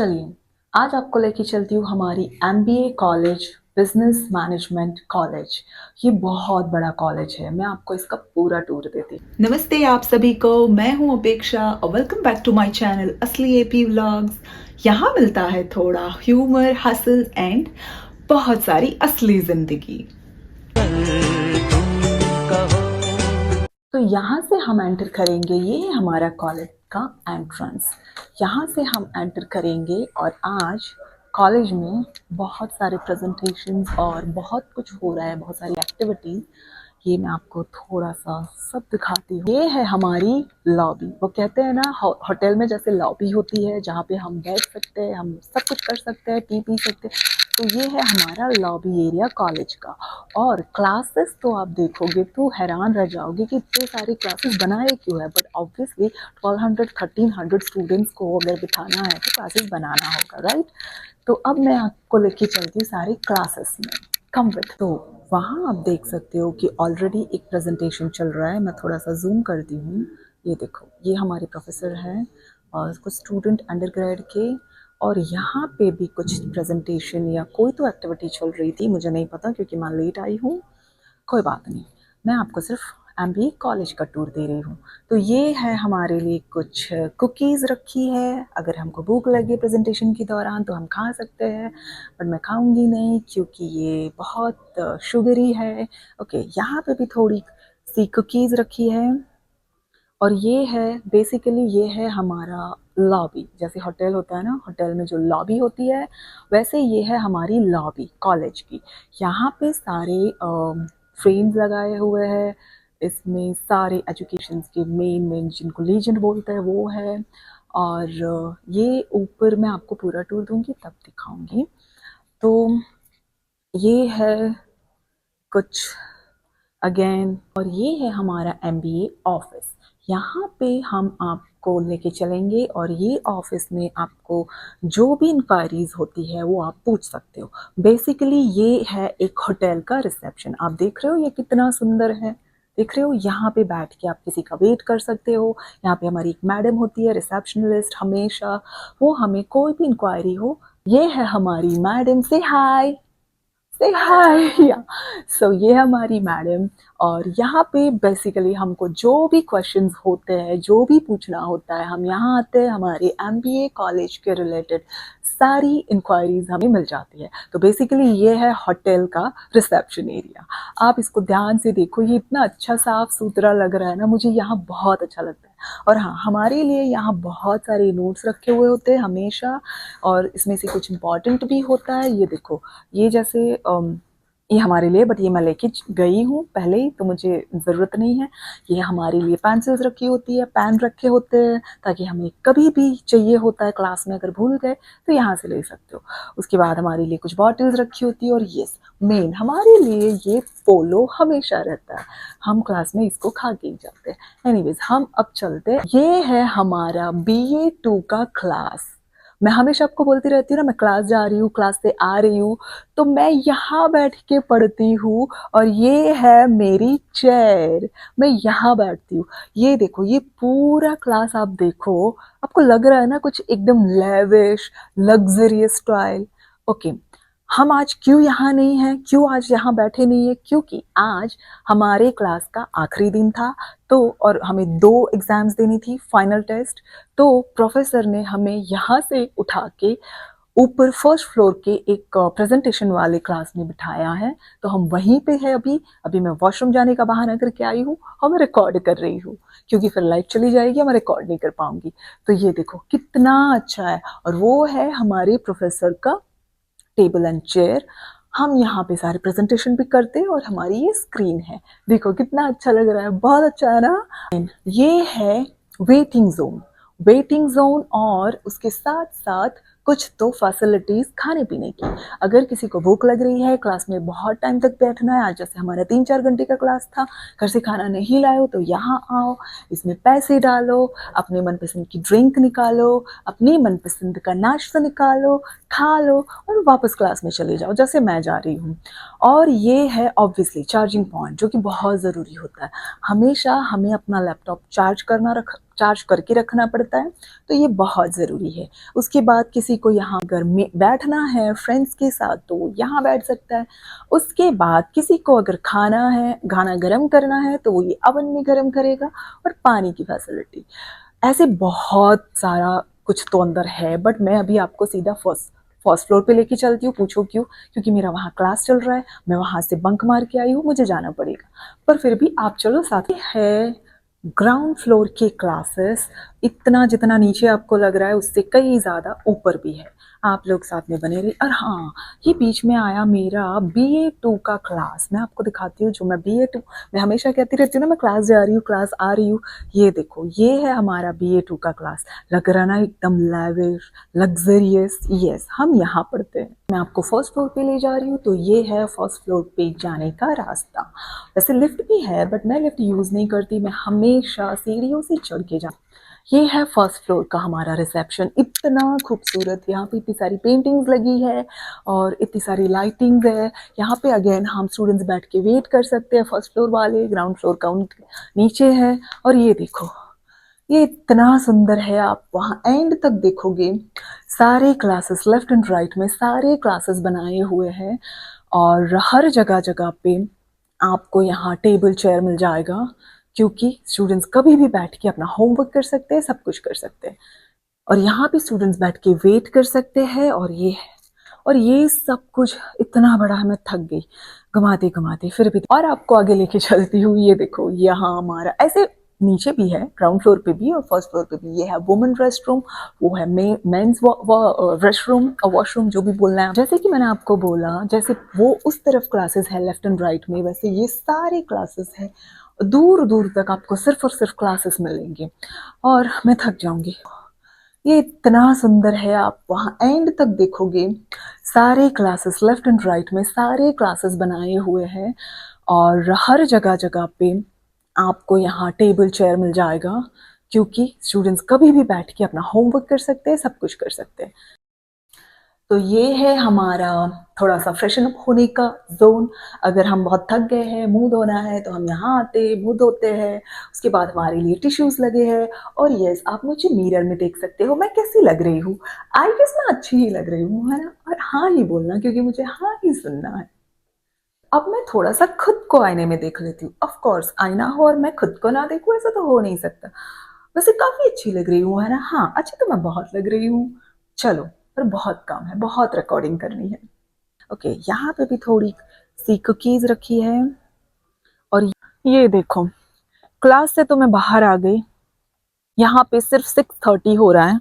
चलिए, आज आपको लेके चलती हूँ हमारी MBA college, business management college. ये बहुत बड़ा कॉलेज है, मैं आपको इसका पूरा टूर देती हूँ। नमस्ते आप सभी को, मैं हूँ अपेक्षा और welcome back to my channel असली एपी व्लॉग्स। यहाँ मिलता है थोड़ा ह्यूमर, हसल एंड बहुत सारी असली जिंदगी। तो यहाँ से हम एंटर करेंगे, ये है हमारा कॉलेज का एंट्रेंस। यहाँ से हम एंटर करेंगे और आज कॉलेज में बहुत सारे प्रेजेंटेशंस और बहुत कुछ हो रहा है, बहुत सारी एक्टिविटीज। ये मैं आपको थोड़ा सा सब दिखाती हूँ। ये है हमारी लॉबी। वो कहते हैं ना होटल में जैसे लॉबी होती है जहाँ पे हम बैठ सकते हैं, हम सब कुछ कर सकते हैं, टी पी सकते हैं। तो ये है हमारा लॉबी एरिया कॉलेज का। और क्लासेस तो आप देखोगे तो हैरान रह जाओगे कि इतने सारे क्लासेस बनाए क्यों है, बट ऑब्वियसली 1200-1300 स्टूडेंट्स को अगर बिठाना है तो क्लासेस बनाना होगा, राइट। तो अब मैं आपको लेके चलती हूँ सारे क्लासेस में, कम विद। तो वहाँ आप देख सकते हो कि ऑलरेडी एक प्रेजेंटेशन चल रहा है। मैं थोड़ा सा जूम करती हूँ। ये देखो, ये हमारे प्रोफेसर हैं और कुछ स्टूडेंट अंडर ग्रेड के, और यहाँ पे भी कुछ प्रेजेंटेशन या कोई तो एक्टिविटी चल रही थी, मुझे नहीं पता क्योंकि मैं लेट आई हूँ। कोई बात नहीं, मैं आपको सिर्फ एमबीए कॉलेज का टूर दे रही हूँ। तो ये है हमारे लिए कुछ कुकीज़ रखी है, अगर हमको भूख लगे प्रेजेंटेशन के दौरान तो हम खा सकते हैं, पर मैं खाऊंगी नहीं क्योंकि ये बहुत शुगरी है। ओके, यहाँ पे भी थोड़ी सी कुकीज़ रखी है। और ये है बेसिकली, ये है हमारा लॉबी। जैसे होटल होता है ना, होटल में जो लॉबी होती है, वैसे ये है हमारी लॉबी कॉलेज की। यहाँ पे सारे फ्रेम्स लगाए हुए हैं, इसमें सारे एजुकेशन के मेन मेन जिनको लीजेंड बोलते हैं वो है। और ये ऊपर मैं आपको पूरा टूर दूंगी तब दिखाऊंगी। तो ये है कुछ अगेन, और ये है हमारा एमबीए ऑफिस। यहाँ पे हम आपको लेके चलेंगे और ये ऑफिस में आपको जो भी इंक्वायरीज होती है वो आप पूछ सकते हो। बेसिकली ये है एक होटल का रिसेप्शन। आप देख रहे हो ये कितना सुंदर है, देख रहे हो। यहाँ पे बैठ के आप किसी का वेट कर सकते हो। यहाँ पे हमारी एक मैडम होती है रिसेप्शनिस्ट, हमेशा वो हमें कोई भी इंक्वायरी हो, ये है हमारी मैडम। से हाय, से हाय या। सो ये हमारी मैडम। और यहाँ पे बेसिकली हमको जो भी क्वेश्चंस होते हैं, जो भी पूछना होता है, हम यहाँ आते हैं, हमारे एमबीए कॉलेज के रिलेटेड सारी इंक्वायरीज हमें मिल जाती है। तो बेसिकली ये है होटल का रिसेप्शन एरिया। आप इसको ध्यान से देखो, ये इतना अच्छा साफ सुथरा लग रहा है ना, मुझे यहाँ बहुत अच्छा लगता है। और हाँ, हमारे लिए यहाँ बहुत सारे नोट्स रखे हुए होते हैं हमेशा, और इसमें से कुछ इम्पॉर्टेंट भी होता है। ये देखो, ये जैसे ये हमारे लिए, बट ये मैं लेके गई हूँ पहले ही तो मुझे ज़रूरत नहीं है। ये हमारे लिए पेंसिल्स रखी होती है, पेन रखे होते हैं, ताकि हमें कभी भी चाहिए होता है क्लास में, अगर भूल गए तो यहाँ से ले सकते हो। उसके बाद हमारे लिए कुछ बॉटल्स रखी होती है, और ये मेन हमारे लिए ये पोलो हमेशा रहता है, हम क्लास में इसको खा के ही जाते हैं। एनीवेज, हम अब चलते हैं। ये है हमारा BA2 का क्लास। मैं हमेशा आपको बोलती रहती हूँ ना, मैं क्लास जा रही हूँ, क्लास से आ रही हूँ, तो मैं यहाँ बैठ के पढ़ती हूँ। और ये है मेरी चेयर, मैं यहाँ बैठती हूँ। ये देखो, ये पूरा क्लास आप देखो, आपको लग रहा है ना कुछ एकदम लेविश लग्जरियस स्टाइल। ओके, हम आज क्यों यहाँ नहीं हैं, क्यों आज यहाँ बैठे नहीं है, क्योंकि आज हमारे क्लास का आखिरी दिन था। तो और हमें 2 एग्जाम्स देनी थी, फाइनल टेस्ट। तो प्रोफेसर ने हमें यहाँ से उठा के ऊपर फर्स्ट फ्लोर के एक प्रेजेंटेशन वाले क्लास में बिठाया है। तो हम वहीं पे है अभी। अभी मैं वॉशरूम जाने का बहाना करके आई हूँ और मैं रिकॉर्ड कर रही हूँ, क्योंकि फिर लाइट चली जाएगी, मैं रिकॉर्ड नहीं कर पाऊंगी। तो ये देखो कितना अच्छा है, और वो है हमारे प्रोफेसर का टेबल एंड चेयर। हम यहाँ पे सारे प्रेजेंटेशन भी करते हैं, और हमारी ये स्क्रीन है, देखो कितना अच्छा लग रहा है, बहुत अच्छा है ना। ये है वेटिंग जोन, वेटिंग जोन, और उसके साथ साथ कुछ तो फैसिलिटीज खाने पीने की। अगर किसी को भूख लग रही है, क्लास में बहुत टाइम तक बैठना है, आज जैसे हमारा 3-4 घंटे का क्लास था, घर से खाना नहीं लाए हो तो यहाँ आओ, इसमें पैसे डालो, अपने मनपसंद की ड्रिंक निकालो, अपनी मनपसंद का नाश्ता निकालो, खा लो और वापस क्लास में चले जाओ, जैसे मैं जा रही हूँ। और ये है ऑब्वियसली चार्जिंग पॉइंट, जो कि बहुत ज़रूरी होता है। हमेशा हमें अपना लैपटॉप चार्ज करके रखना पड़ता है, तो ये बहुत ज़रूरी है। उसके बाद किसी को यहाँ अगर बैठना है फ्रेंड्स के साथ तो यहाँ बैठ सकता है। उसके बाद किसी को अगर खाना गर्म करना है तो वो ये ओवन में गर्म करेगा, और पानी की फैसिलिटी, ऐसे बहुत सारा कुछ तो अंदर है। बट मैं अभी आपको सीधा फर्स्ट फ्लोर पे लेके चलती हूँ। पूछो क्यों? क्योंकि मेरा वहाँ क्लास चल रहा है, मैं वहाँ से बंक मार के आई हूँ, मुझे जाना पड़ेगा। पर फिर भी आप चलो साथ में। है ग्राउंड फ्लोर के क्लासेस, इतना जितना नीचे आपको लग रहा है उससे कई ज़्यादा ऊपर भी है। आप लोग साथ में बने रहिए। और हाँ, ये बीच में आया मेरा BA2 का क्लास, मैं आपको दिखाती हूँ। जो मैं BA2, मैं हमेशा कहती रहती हूँ ना मैं क्लास जा रही हूँ, क्लास आ रही हूँ। ये देखो, ये है हमारा BA2 का क्लास। लग रहा ना एकदम लैविश, लग्जरियस। यस, हम यहाँ पढ़ते हैं। मैं आपको फर्स्ट फ्लोर पे ले जा रही हूँ, तो ये है फर्स्ट फ्लोर पे जाने का रास्ता। वैसे लिफ्ट भी है, बट मैं लिफ्ट यूज़ नहीं करती, मैं हमेशा सीढ़ियों से चढ़ के जाती। ये है फर्स्ट फ्लोर का हमारा रिसेप्शन, इतना खूबसूरत। यहाँ पे इतनी सारी पेंटिंग्स लगी है और इतनी सारी लाइटिंग्स है। यहाँ पे अगेन हम स्टूडेंट्स बैठ के वेट कर सकते हैं। फर्स्ट फ्लोर वाले, ग्राउंड फ्लोर का नीचे है। और ये देखो, ये इतना सुंदर है। आप वहाँ एंड तक देखोगे, सारे क्लासेस लेफ्ट एंड राइट में सारे क्लासेस बनाए हुए हैं, और हर जगह जगह पे आपको यहाँ टेबल चेयर मिल जाएगा, क्योंकि स्टूडेंट्स कभी भी बैठ के अपना होमवर्क कर सकते हैं, सब कुछ कर सकते हैं। और यहाँ पे स्टूडेंट्स बैठ के वेट कर सकते हैं। और ये सब कुछ इतना बड़ा है, मैं थक गई घुमाते घुमाते फिर भी। और आपको आगे लेके चलती हूँ। ये देखो, यहाँ हमारा ऐसे नीचे भी है, ग्राउंड फ्लोर पे भी और फर्स्ट फ्लोर पे भी। ये है वुमेन रेस्ट रूम, वो है मेंस रेस्ट रूम और वॉशरूम, जो भी बोलना है। जैसे कि मैंने आपको बोला, जैसे वो उस तरफ क्लासेस है लेफ्ट एंड राइट में, वैसे ये सारे क्लासेस है। दूर दूर तक आपको सिर्फ और सिर्फ क्लासेस मिलेंगे, और मैं थक जाऊंगी। ये इतना सुंदर है। आप वहाँ एंड तक देखोगे, सारे क्लासेस लेफ्ट एंड राइट में सारे क्लासेस बनाए हुए हैं, और हर जगह जगह पे आपको यहाँ टेबल चेयर मिल जाएगा, क्योंकि स्टूडेंट्स कभी भी बैठ के अपना होमवर्क कर सकते हैं, सब कुछ कर सकते हैं। तो ये है हमारा थोड़ा सा फ्रेशन अप होने का जोन। अगर हम बहुत थक गए हैं, मुंह धोना है, तो हम यहाँ आते मुंह धोते हैं। उसके बाद हमारे लिए टिश्यूज लगे हैं। और यस, आप मुझे मिरर में देख सकते हो मैं कैसी लग रही हूँ। आई गेस मैं अच्छी ही लग रही हूँ, है ना? और हाँ ही बोलना, क्योंकि मुझे हाँ ही सुनना है। अब मैं थोड़ा सा खुद को आईने में देख लेती हूँ। ऑफ कोर्स, आईना हो और मैं खुद को ना देखूँ, ऐसा तो हो नहीं सकता। वैसे काफी अच्छी लग रही हूँ, है ना? हाँ, अच्छी तो मैं बहुत लग रही हूँ। चलो, पर बहुत काम है, बहुत रिकॉर्डिंग करनी है। ओके, यहाँ पे भी थोड़ी सी कुकीज रखी है। और ये देखो, क्लास से तो मैं बाहर आ गई। यहाँ पे सिर्फ 6:30 हो रहा है,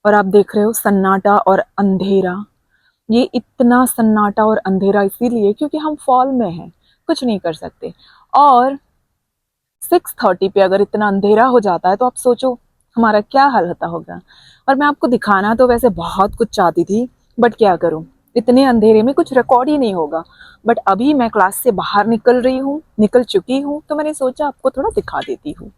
और आप देख रहे हो सन्नाटा और अंधेरा। ये इतना सन्नाटा और अंधेरा इसीलिए क्योंकि हम फॉल में हैं, कुछ नहीं कर सकते। और 6:30 पे अगर इतना अंधेरा हो जाता है तो आप सोचो हमारा क्या हाल होता होगा। और मैं आपको दिखाना तो वैसे बहुत कुछ चाहती थी, बट क्या करूं, इतने अंधेरे में कुछ रिकॉर्ड ही नहीं होगा। बट अभी मैं क्लास से बाहर निकल चुकी हूँ, तो मैंने सोचा आपको थोड़ा दिखा देती हूँ।